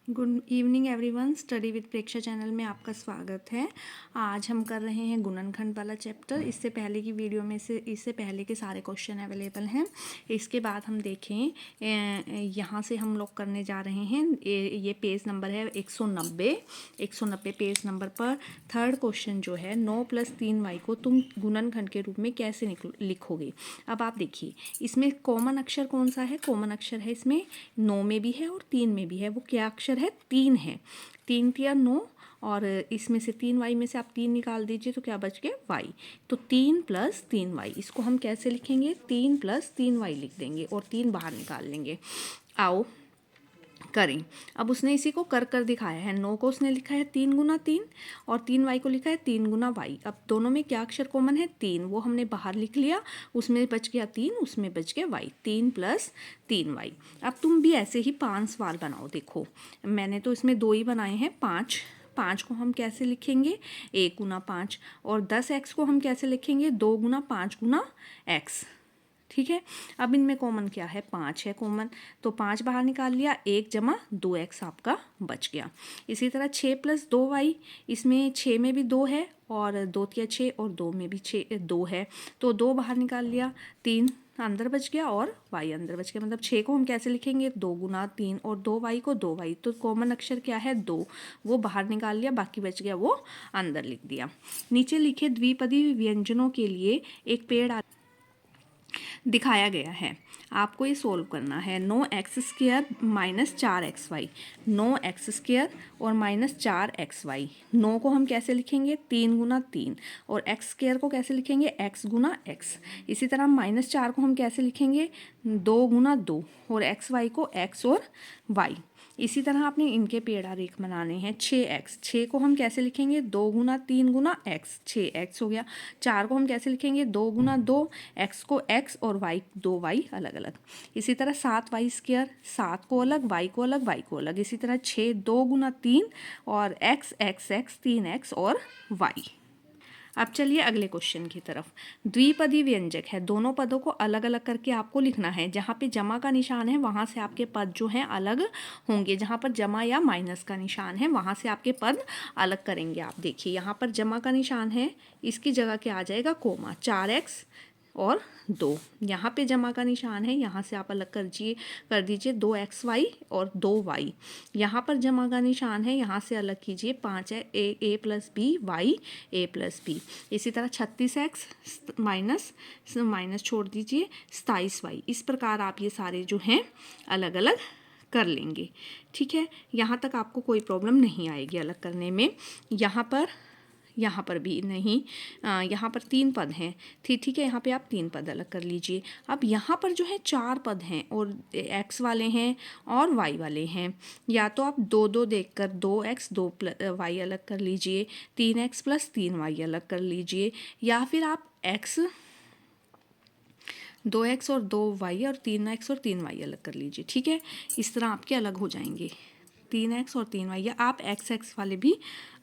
Good evening everyone. Study with Preksha channel में आपका स्वागत है। आज हम कर रहे हैं गुणनखंड वाला चैप्टर। इससे पहले की वीडियो में से इससे पहले के सारे क्वेश्चन अवेलेबल हैं। इसके बाद हम देखें, यहाँ से हम लोग करने जा रहे हैं। ये पेज नंबर है 190 पेज नंबर पर थर्ड क्वेश्चन जो है 9 + 3y को तुम गुणनखंड के रूप में कैसे लिखोगे। अब आप देखिए, इसमें कॉमन अक्षर कौन सा है? कॉमन अक्षर है इसमें 9 में भी है और 3 में भी है। वो क्या अक्षर है? 3 है। 3 तिया 9, और इसमें से 3y में से आप 3 निकाल दीजिए तो क्या बच गया? y। तो 3 + 3y, इसको हम कैसे लिखेंगे? 3 + 3y लिख देंगे और 3 बाहर निकाल लेंगे। आओ करें। अब उसने इसी को कर कर दिखाया है। 9 को उसने लिखा है 3 × 3 और 3y को लिखा है 3 × y। अब दोनों में क्या अक्षर कॉमन है? 3, वो हमने बाहर लिख लिया। उसमें बच गया 3, उसमें बच गया y। 3 + 3y। अब तुम भी ऐसे ही 5 सवाल बनाओ। देखो, मैंने तो इसमें 2 ही बनाए हैं। 5 को हम कैसे लिखेंगे? 1 × 5। और 10x को हम कैसे लिखेंगे? 2 × 5 × x। ठीक है। अब इनमें कॉमन क्या है? 5 है कॉमन, तो 5 बाहर निकाल लिया। 1 + 2x आपका बच गया। इसी तरह 6 + 2y, इसमें 6 में भी 2 है और 2 तिया 6 और 2 में भी 2 है, तो 2 बाहर निकाल लिया। 3 अंदर बच गया और y अंदर बच गया। मतलब 6 को हम कैसे लिखेंगे? 2 × 3 और 2y को 2y। तो कॉमन अक्षर क्या है? 2, वो बाहर निकाल लिया, बाकी बच गया वो अंदर लिख दिया। नीचे लिखे द्विपदी व्यंजनों के लिए एक पेड़ दिखाया गया है। आपको ये सोल्व करना है। 9x² - 4xy, 9x² और -4xy। 9 को हम कैसे लिखेंगे? 3 × 3। और x² को कैसे लिखेंगे? x × x। इसी तरह -4 को हम कैसे लिखेंगे? 2 × 2 और xy को x और y। इसी तरह आपने इनके पेड़ आरेख बनाने हैं। 6x, 6 को हम कैसे लिखेंगे? 2 × 3 × x, 6x हो गया। 4 को हम कैसे लिखेंगे? 2 × 2, x को x और y 2y अलग अलग। इसी तरह 7y², 7 को अलग, y को अलग, y को अलग। इसी तरह 6, 2 × 3 और x, 3x और y। अब चलिए अगले क्वेश्चन की तरफ। द्विपदी व्यंजक है, दोनों पदों को अलग अलग करके आपको लिखना है। जहाँ पे जमा का निशान है वहाँ से आपके पद जो हैं अलग होंगे। जहाँ पर जमा या माइनस का निशान है वहाँ से आपके पद अलग करेंगे। आप देखिए, यहाँ पर जमा का निशान है, इसकी जगह क्या आ जाएगा? कोमा। 4x और 2। यहाँ पे जमा का निशान है, यहाँ से आप अलग कर दीजिए 2xy और 2y। यहाँ पर जमा का निशान है, यहाँ से अलग कीजिए 5 है, a + b y a + b। इसी तरह 36x माइनस छोड़ दीजिए 27y। इस प्रकार आप ये सारे जो हैं अलग अलग कर लेंगे। ठीक है, यहाँ तक आपको कोई प्रॉब्लम नहीं आएगी अलग करने में। यहाँ पर भी नहीं। यहाँ पर 3 पद हैं। ठीक है, यहाँ पे आप 3 पद अलग कर लीजिए। अब यहाँ पर जो है 4 पद हैं और x वाले हैं और y वाले हैं। या तो आप 2 देखकर 2x 2y अलग कर लीजिए, 3x + 3y अलग कर लीजिए, या फिर आप 2x और 2y और 3x और 3y अलग कर लीजिए। ठीक है, इस तरह आपके अलग हो जाएंगे 3x और 3y। या आप x वाले भी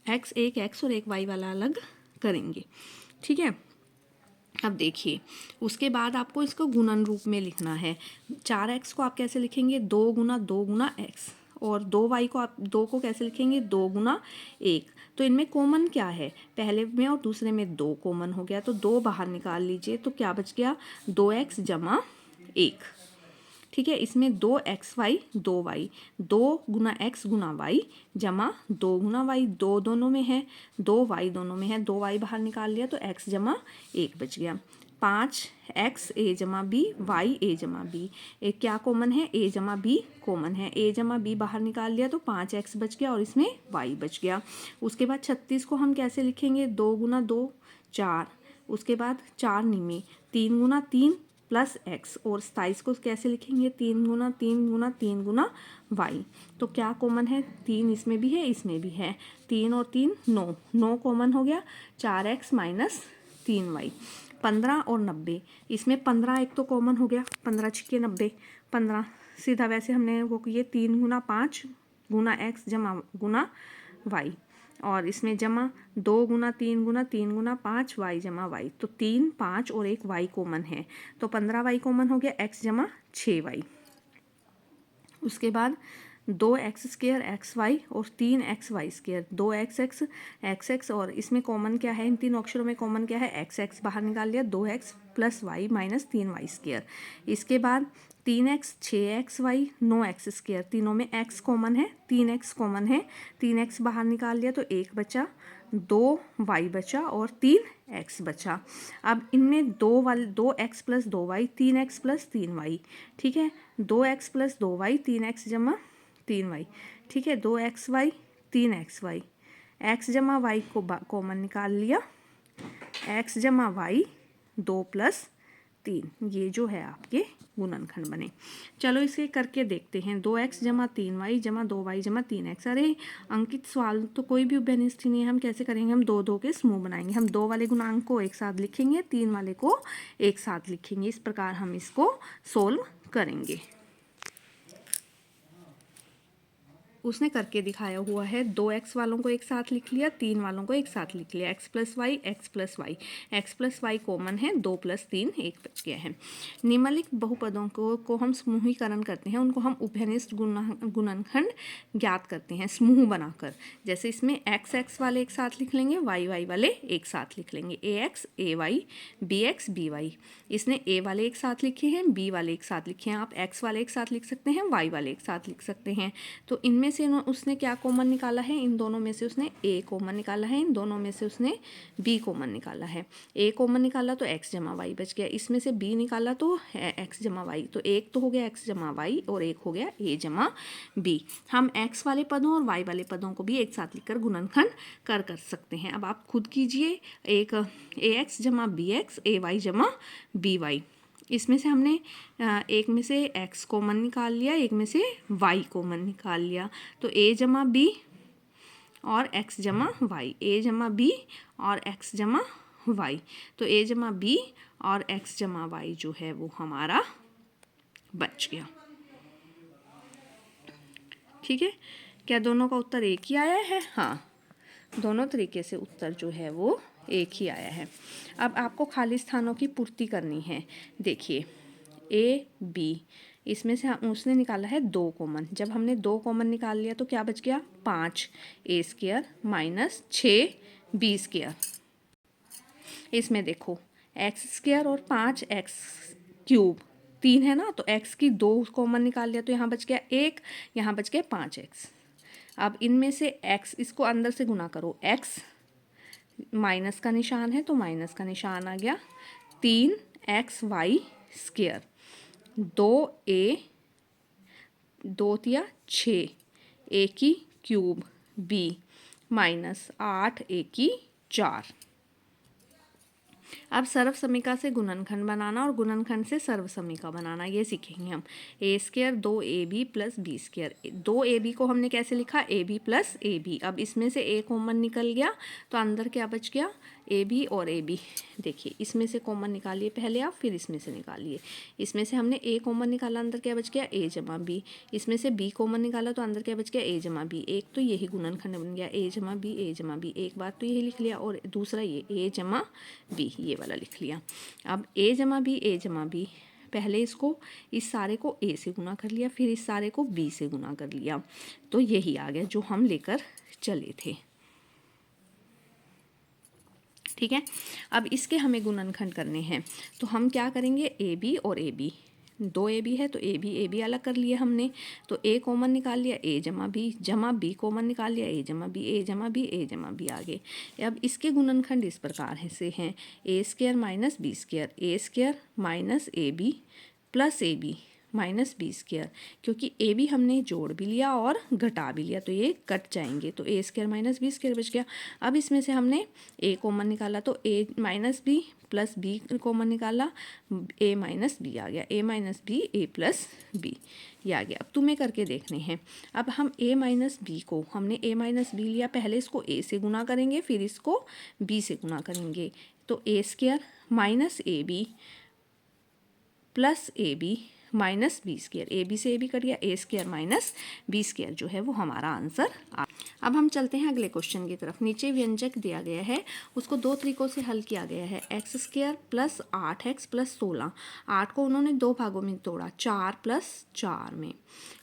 एक x और एक y वाला अलग करेंगे। ठीक है। अब देखिए, उसके बाद आपको इसको गुणन रूप में लिखना है। 4x को आप कैसे लिखेंगे? 2 × 2 × x। और 2y को आप 2 को कैसे लिखेंगे? 2 × 1। तो इनमें कॉमन क्या है? पहले में और दूसरे में 2 कॉमन हो गया, तो 2 बाहर निकाल लीजिए तो क्या बच गया? 2x = 1। ठीक है, इसमें 2xy 2y, 2 × x × y जमा 2 × y, 2 दोनों में है, 2y दोनों में है, 2y बाहर निकाल लिया तो x = 1 बच गया। 5x a = b y a = b। एक क्या कॉमन है? a = b कॉमन है। a = b बाहर निकाल लिया तो 5x बच गया और इसमें y बच गया। उसके बाद 36 को हम कैसे लिखेंगे? 2 × 2 4। उसके बाद 4 में 3 × 3 + x। और 27 को कैसे लिखेंगे? 3 × 3 × 3 × y। तो क्या कॉमन है? 3 इसमें भी है, इसमें भी है। 3 और 3 9, 9 कॉमन हो गया। 4x - 3y। 15 और 90, इसमें 15 एक तो कॉमन हो गया, 15 × 6 = 90। 15 सीधा वैसे हमने वो किए 3 × 5 × x × y। और इसमें जमा 2 × 3 × 3 × 5 y = y। तो 3, 5 और एक y कॉमन है, तो 15y कॉमन हो गया, x = 6y। उसके बाद 2x² xy और 3xy², 2x और इसमें कॉमन क्या है, इन तीनों अक्षरों में कॉमन क्या है, x बाहर निकाल लिया, 2x + y - 3y²। इसके बाद 3x 6xy 9x², तीनों में x कॉमन है, 3x कॉमन है, 3x बाहर निकाल लिया तो 1 बचा, 2y बचा और 3x बचा। अब इनमें 2x + 2y 3x + 3y, ठीक है, 2x + 2y 3x = 3y, ठीक है, 2xy 3xy, x = y को कॉमन निकाल लिया, x = y 2 + 3, ये जो है आपके गुणनखंड बने। चलो इसे करके देखते हैं। 2x = 3y = 2y = 3x। अरे अंकित सवाल तो कोई भी उभयनिष्ठ नहीं है, हम कैसे करेंगे, हम 2 के समूह बनाएंगे, हम 2 वाले गुणांक को एक साथ लिखेंगे, 3 वाले को एक साथ लिखेंगे, इस प्रकार हम इसको सोल्व करेंगे। उसने करके दिखाया हुआ है, 2x वालों को एक साथ लिख लिया, 3 वालों को एक साथ लिख लिया, x + y x + y common है, 2 + 3 1 बच गया है। निम्नलिखित बहुपदों को हम समूहीकरण करते हैं, उनको हम उभयनिष्ठ गुणनखंड ज्ञात करते हैं समूह बनाकर। जैसे इसमें x वाले एक साथ लिख लेंगे, y वाले एक साथ लिख लेंगे, ax ay bx by। इसने a वाले एक साथ लिखे हैं, b वाले एक साथ लिखे हैं, आप x वाले एक साथ लिख सकते हैं, y वाले एक साथ लिख सकते हैं। तो इनमें से उसने क्या कॉमन निकाला है, इन दोनों में से उसने a कॉमन निकाला है, इन दोनों में से उसने b कॉमन निकाला है। a कॉमन निकाला तो x = y बच गया, इसमें से b निकाला तो x = y, तो एक तो हो गया x = y और एक हो गया a = b। हम x वाले पदों और y वाले पदों को भी एक साथ लिखकर गुणनखंड कर सकते हैं। अब आप खुद कीजिए, एक ax = bx ay = by। इसमें से हमने एक में से x कॉमन निकाल लिया, एक में से y कॉमन निकाल लिया, तो a = b और x = y, a = b और x = y, तो a = b और x = y जो है वो हमारा बच गया। ठीक है, क्या दोनों का उत्तर एक ही आया है? हाँ, दोनों तरीके से उत्तर जो है वो एक ही आया है। अब आपको खाली स्थानों की पूर्ति करनी है। देखिए a b, इसमें से उसने निकाला है 2 कॉमन, जब हमने 2 कॉमन निकाल लिया तो क्या बच गया, 5a² - 6b²। इसमें देखो x² और 5x³ 3 है ना, तो x की 2 कॉमन निकाल लिया तो यहाँ बच गया 1, यहाँ बच गया 5x। अब इनमें से x, इसको अंदर से गुना करो, x माइनस का निशान है तो माइनस का निशान आ गया, 3xy², 2a 2 × 6 a³ b -8 a³। अब सर्वसमीका से गुणनखंड बनाना और गुणनखंड से सर्वसमीका बनाना, ये सीखेंगे हम। a² 2ab + b², 2ab को हमने कैसे लिखा, ab + ab। अब इसमें से a कॉमन निकल गया तो अंदर क्या बच गया, ab और ab। देखिए इसमें से कॉमन निकालिए पहले आप, फिर इसमें से निकालिए। इसमें से हमने a कॉमन निकाला, अंदर क्या बच गया, a = b। इसमें से b कॉमन निकाला तो अंदर क्या बच गया, a = b। एक तो यही गुणनखंड बन गया, a = b a = b, एक बार तो यही लिख लिया, और दूसरा ये a = b, ये वाला लिख लिया। अब a = b a = b, पहले इसको, इस सारे को a से गुना कर लिया, फिर इस सारे को b से गुना कर लिया, तो यही आ गया जो हम लेकर चले थे। ठीक है, अब इसके हमें गुणनखंड करने हैं, तो हम क्या करेंगे, ab और ab, 2ab है तो ab अलग कर लिया हमने, तो a कॉमन निकाल लिया, a = b जमा b कॉमन निकाल लिया, a = b a = b a = b आगे। अब इसके गुणनखंड इस प्रकार से हैं, a² - b², a² - ab + ab -b², क्योंकि a b हमने जोड़ भी लिया और घटा भी लिया तो ये कट जाएंगे, तो a² - b² बच गया। अब इसमें से हमने a कॉमन निकाला तो a - b + b कॉमन निकाला, a - b आ गया, a - b a + b, ये आ गया। अब तुम्हें करके देखने हैं। अब हम a - b को, हमने a - b लिया, पहले इसको a से गुना करेंगे, फिर इसको b से गुना करेंगे, तो a² - ab + ab -b², ab से ab कट गया, a² - b² जो है वो हमारा आंसर आ। अब हम चलते हैं अगले क्वेश्चन की तरफ। नीचे व्यंजक दिया गया है, उसको 2 तरीकों से हल किया गया है। x² + 8x + 16, 8 को उन्होंने 2 भागों में तोड़ा, 4 + 4 में।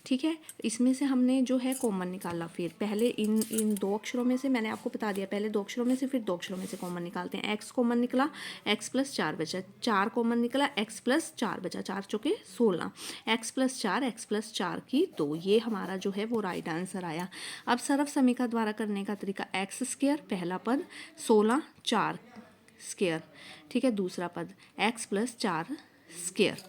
ठीक है, इसमें से हमने जो है कॉमन निकाला। फिर पहले इन दो अक्षरों में से मैंने आपको बता दिया, पहले दो अक्षरों में से फिर दो अक्षरों में से कॉमन निकालते हैं। x कॉमन निकला, x प्लस 4 बचा, 4 कॉमन निकला, x प्लस 4 बचा, 4 चौके 16, x प्लस 4, x प्लस 4 की 2, ये हमारा जो है वो राइट आंसर आया। अब सर्व समीकरण द्वारा करने का तरीका, एक्स स्क्वायर पहला पद, 16 4 स्क्वायर, ठीक है, दूसरा पद x प्लस 4 स्क्वायर,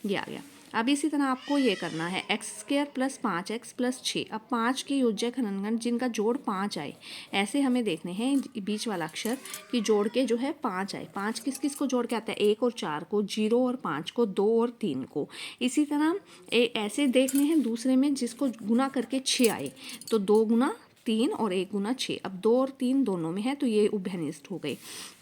ये आ गया। अब इसी तरह आपको ये करना है, x square plus 5x plus 6। अब 5 के योज्य घनगण जिनका जोड़ 5 आए, ऐसे हमें देखने हैं बीच वाला अक्षर कि जोड़ के जो है 5 आए। 5 किस किस को जोड़ के आता है, 1 और 4 को, 0 और 5 को, 2 और 3 को। इसी तरह ऐसे देखने हैं दूसरे में जिसको गुना करके 6 आए, तो 2 गुना 3 और 1 गुना 6। अब 2 और 3 दोनों में है तो ये उभयनिष्ठ हो गए।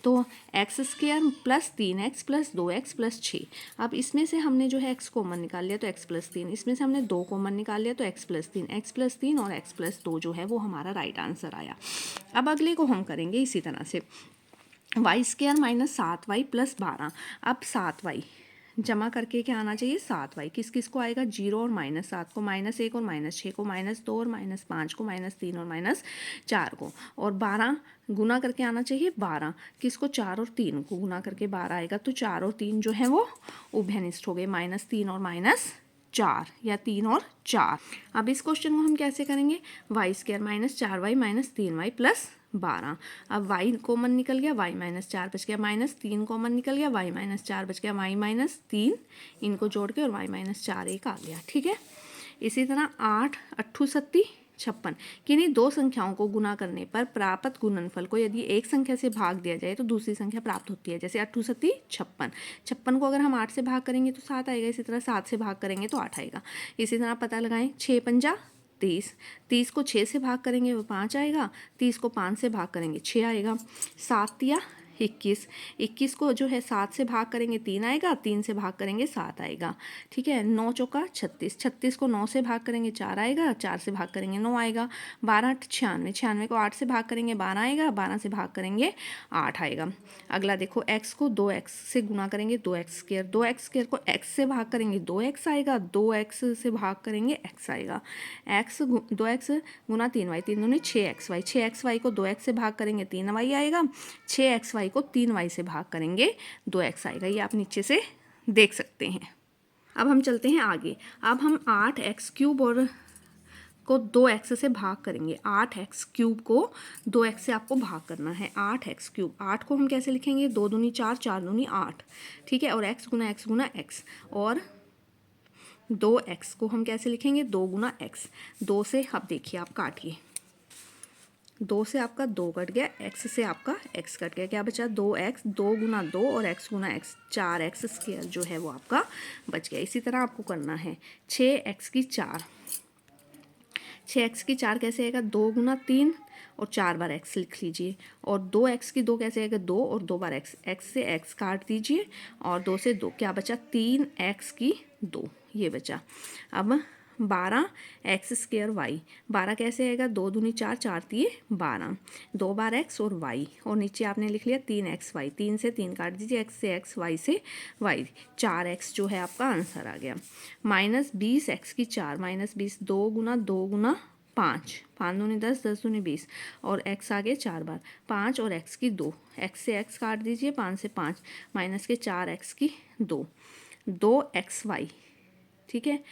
तो x square plus 3x plus 2x plus 6। अब इसमें से हमने जो है x कॉमन निकाल लिया तो x प्लस 3, इसमें से हमने 2 कॉमन निकाल लिया तो x प्लस 3, x प्लस 3 और x प्लस 2 जो है वो हमारा राइट आंसर आया। अब अगले को हम करेंगे इसी तरह से, Y square minus 7y plus 12। अब 7y जमा करके क्या आना चाहिए, 7y। किस किस को आएगा, 0 और -7 को, -1 और -6 को, -2 और -5 को, -3 और -4 को, और 12 गुना करके आना चाहिए 12। किसको, 4 और 3 को गुना करके 12 आएगा, तो 4 और 3 जो है वो उभयनिष्ठ हो गए, -3 और -4 या 3 और 4। अब इस क्वेश्चन को हम कैसे करेंगे, Y square minus 4y minus 3y plus 12। अब y कॉमन निकल गया, y माइनस 4 बच गया, -3 कॉमन निकल गया, y माइनस 4 बच गया, y माइनस 3 इनको जोड़ के और y माइनस 4 एक आ गया। ठीक है, इसी तरह 8 8 सत्ती 56, किन्हीं दो संख्याओं को गुना करने पर प्राप्त गुणनफल को यदि एक संख्या से भाग दिया जाए तो दूसरी संख्या प्राप्त होती है। जैसे 8 सत्ती 56, 56 को अगर हम 8 से भाग करेंगे तो 7 आएगा, इसी तरह 7 से भाग करेंगे तो 8 आएगा। इसी तरह पता लगाएं, 6 पंजा 30, 30 को 6 से भाग करेंगे वो 5 आएगा, 30 को 5 से भाग करेंगे 6 आएगा। 7 तिया 21, 21 को जो है 7 से भाग करेंगे 3 आएगा, 3 से भाग करेंगे 7 आएगा। ठीक है, 9 चौका 36, 36 को 9 से भाग करेंगे 4 आएगा, 4 से भाग करेंगे 9 आएगा। 12 96, 96 को 8 से भाग करेंगे 12 आएगा, 12 से भाग करेंगे 8 आएगा। अगला देखो, x को 2x से गुना करेंगे 2x स्क्वायर, 2x स्क्वायर को x से भाग करेंगे 2x आएगा, 2x से भाग करेंगे x आएगा। x 2x गुना 3y, 3 दूनी 6xy, 6xy को 2x से भाग करेंगे 3y आएगा, 6xy को 3y से भाग करेंगे 2x आएगा। ये आप नीचे से देख सकते हैं। अब हम चलते हैं आगे। अब हम 8x क्यूब और को 2x से भाग करेंगे। 8x क्यूब को 2x से आपको भाग करना है। 8x क्यूब, 8 को हम कैसे लिखेंगे, 2 दूनी 4, 4 दूनी 8। ठीक है, और x गुना x गुना x, और 2x को हम कैसे लिखेंगे, 2 गुना x। 2 से अब देखिए आप काटिए, 2 से आपका 2 कट गया, x से आपका x कट गया, क्या बचा 2x, 2 गुना 2 और x गुना x, 4x स्क्वायर जो है वो आपका बच गया। इसी तरह आपको करना है 6x की 4, 6x की 4 कैसे आएगा, 2 गुना 3 और 4 बार x लिख लीजिए, और 2x की 2 कैसे आएगा, 2 और 2 बार x, x से x काट दीजिए और 2 से 2 क्या बचा, 3x की 2 ये बचा। अब 12x स्क्वायर y, 12 कैसे आएगा, 2 दूनी 4, 4 तिये 12, 2 बार x और y, और नीचे आपने लिख लिया 3xy, 3 से 3 काट दीजिए, x से x, y से y, 4x जो है आपका आंसर आ गया। -20x की 4, -20, 2 गुना 5, 5 दूनी 10, 10 दूनी 20, और x आगे 4 बार, 5 और x की 2, x से x काट दीजिए, 5 से 5, माइनस के 4x की 2, 2xy। ठीक है,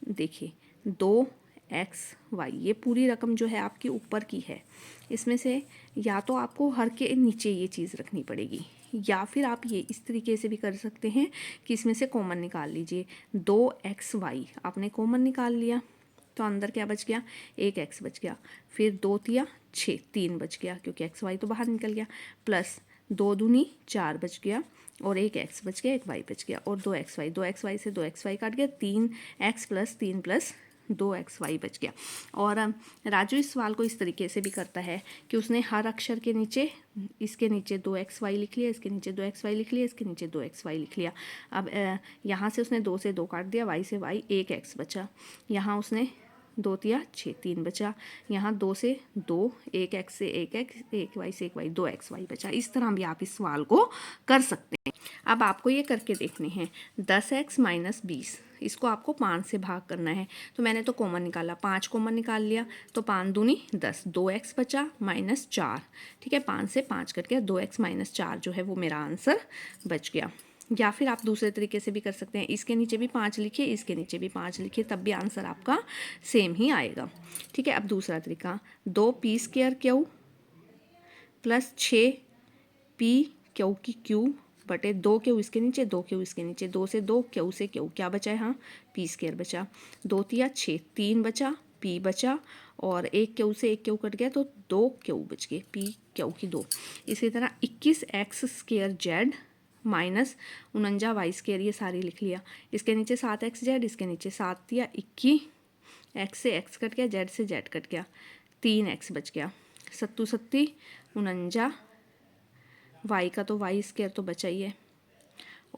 देखिए 2xy, ये पूरी रकम जो है आपकी ऊपर की है। इसमें से या तो आपको हर के नीचे ये चीज़ रखनी पड़ेगी, या फिर आप ये इस तरीके से भी कर सकते हैं कि इसमें से कॉमन निकाल लीजिए। 2xy आपने कॉमन निकाल लिया तो अंदर क्या बच गया, 1x बच गया, फिर 2 तिया 6, 3 बच गया क्योंकि xy तो बाहर निकल गया, प्लस 2 दूनी 4 बच गया, और 1x बच गया, 1y बच गया, और 2xy से 2xy काट गया, 3x प्लस 3 प्लस 2xy बच गया। और राजू इस सवाल को इस तरीके से भी करता है कि उसने हर अक्षर के नीचे, इसके नीचे 2xy लिख लिया, इसके नीचे 2xy लिख लिया, इसके नीचे 2xy लिख लिया। अब यहाँ से उसने 2 से 2 काट दिया, y से y, 1x बचा। यहाँ उसने 2 तिया 6, 3 बचा। यहाँ 2 से 2, 1 x से 1 x, 1 y से 1 y, 2 x y बचा। इस तरह भी आप इस सवाल को कर सकते हैं। अब आपको ये करके देखने हैं। 10x - 20, इसको आपको 5 से भाग करना है। तो मैंने तो कॉमन निकाला, 5 कॉमन निकाल लिया, तो 5 दूनी 10, 2x बचा -4। ठीक है, 5 से 5 कट गया, 2x - 4 जो है वो मेरा आंसर बच गया। या फिर आप दूसरे तरीके से भी कर सकते हैं, इसके नीचे भी 5 लिखिए, इसके नीचे भी 5 लिखिए, तब भी आंसर आपका सेम ही आएगा। ठीक है, अब दूसरा तरीका, 2p² Q plus 6p Q की क्यूब बटे 2 क्यू इसके नीचे, 2 क्यू इसके नीचे, 2 से 2 क्यू से क्यू क्या बचा है, हाँ p² बचा। 2 तिया 6, 3 बचा, p बचा, और 1 क्यू से 1 क्यू कट गया तो 2 क्यू बच गए, p क्यू की 2। इसी तरह 21x² z माइनस 49y², ये सारी लिख लिया। इसके नीचे 7xz, इसके नीचे 7 तिया 21, x से x कट गया, z से z कट गया, 3x बच गया। 7 7 49, y का तो y² तो बचा ही है,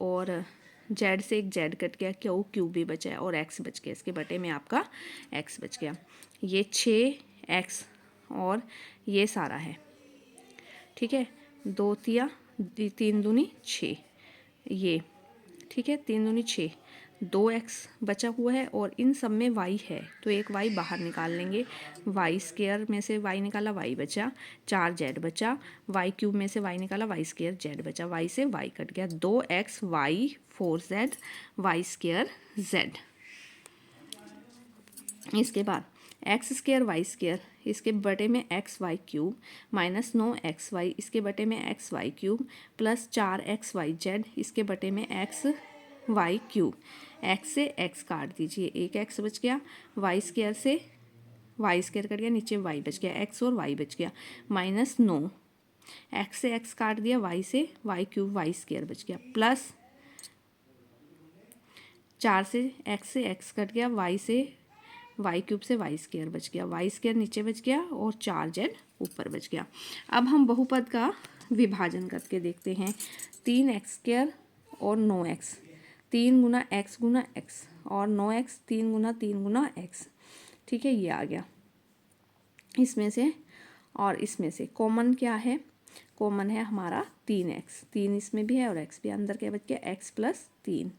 और z से एक z कट गया, क्यू भी बचा है, और x बच गया, इसके बटे में आपका x बच गया। ये 6x और ये सारा है। ठीक है, 2 तिया 3 दूनी 6, ये ठीक है, 3 दूनी 6, 2x बचा हुआ है, और इन सब में y है तो एक y बाहर निकाल लेंगे। y² में से y निकाला, y बचा, 4z बचा, y³ में से y निकाला, y² z बचा, y से y कट गया, 2x y 4z y² z। इसके बाद x² y², इसके बटे में xy³ माइनस 9xy, इसके बटे में xy³ प्लस 4xyz, इसके बटे में xy³। x से x काट दीजिए, एक x बच गया, y² से y² कट गया, नीचे y बच गया, x और y बच गया, माइनस 9, x से x काट दिया, y से y³ y² बच गया, प्लस 4 से x कट गया, y से y³ से y² बच गया, y² नीचे बच गया, और 4z ऊपर बच गया। अब हम बहुपद का विभाजन करके देखते हैं। 3x² और 9x, 3 गुना x गुना x, और 9x 3 गुना 3 गुना x। ठीक है, ये आ गया। इसमें से और इसमें से कॉमन क्या है, कॉमन है हमारा 3x, 3 इसमें भी है और x भी, अंदर क्या बच गया, x plus 3,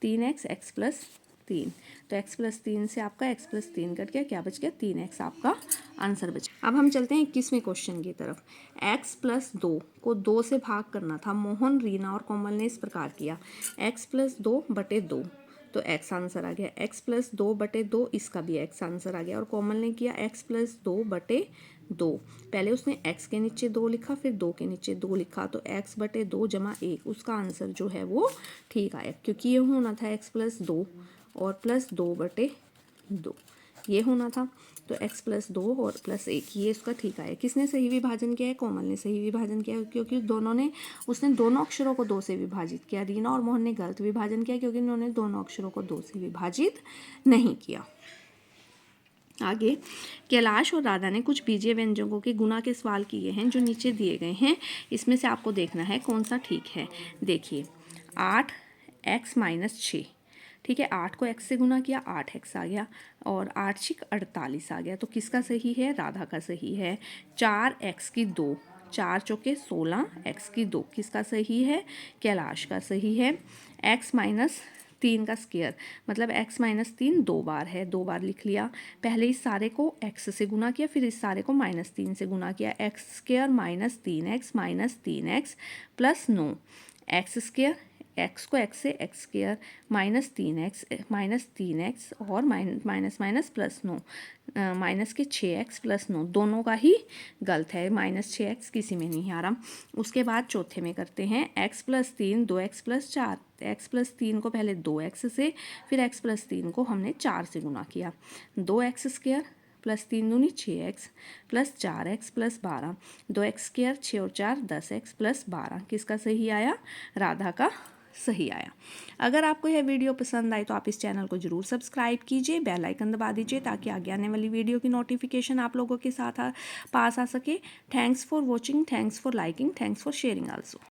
3x x plus 3, तो x प्लस 3 से आपका x प्लस 3 कट गया, क्या बच गया, 3x आपका आंसर बचा। अब हम चलते हैं 21वें क्वेश्चन की तरफ। x प्लस 2 को 2 से भाग करना था। मोहन, रीना और कोमल ने इस प्रकार किया, x प्लस 2 बटे 2, तो x आंसर आ गया। x प्लस 2 बटे 2, इसका भी x आंसर आ गया। और कोमल ने किया x प्लस 2 बटे 2, पहले उसने x के नीचे 2 लिखा, फिर 2 के नीचे 2 लिखा, तो x बटे 2 जमा 1, उसका आंसर जो है वो ठीक आया, क्योंकि ये होना था x प्लस 2 और प्लस 2 बटे 2, ये होना था, तो x प्लस 2 और प्लस 1, ये उसका ठीक आया। किसने सही विभाजन किया है, कोमल ने सही विभाजन किया, क्योंकि उसने दोनों अक्षरों को 2 से विभाजित किया। रीना और मोहन ने गलत विभाजन किया, क्योंकि उन्होंने दोनों अक्षरों को 2 से विभाजित नहीं किया। आगे, कैलाश और राधा ने कुछ बीजीय व्यंजकों के गुणा के सवाल किए हैं जो नीचे दिए गए हैं। इसमें से आपको देखना है कौन सा ठीक है। देखिए, 8x - 6, ठीक है, 8 को x से गुना किया, 8x आ गया, और 8 6 48 आ गया, तो किसका सही है, राधा का सही है। 4x की 2, 4 चौके 16, x की 2, किसका सही है, कैलाश का सही है। x - 3 का स्क्वायर, मतलब x - 3 2 बार है, 2 बार लिख लिया। पहले इस सारे को x से गुना किया, फिर इस सारे को -3 से गुना किया, x² - 3x - 3x plus 9, x², x को x से x² -3x और माइनस प्लस 9, माइनस के 6x प्लस 9, दोनों का ही गलत है, -6x किसी में नहीं आ रहा। उसके बाद चौथे में करते हैं, x plus 3 2x plus 4, x plus 3 को पहले 2x से, फिर x प्लस 3 को हमने 4 से गुना किया, 2x² प्लस 3 दूनी 6x plus 4x plus 12, 2x² 6 और 4 10x प्लस 12, किसका सही आया, राधा का सही आया। अगर आपको यह वीडियो पसंद आए तो आप इस चैनल को जरूर सब्सक्राइब कीजिए, बेल आइकन दबा दीजिए, ताकि आगे आने वाली वीडियो की नोटिफिकेशन आप लोगों के साथ पास आ सके। Thanks for watching, thanks for liking, thanks for sharing also.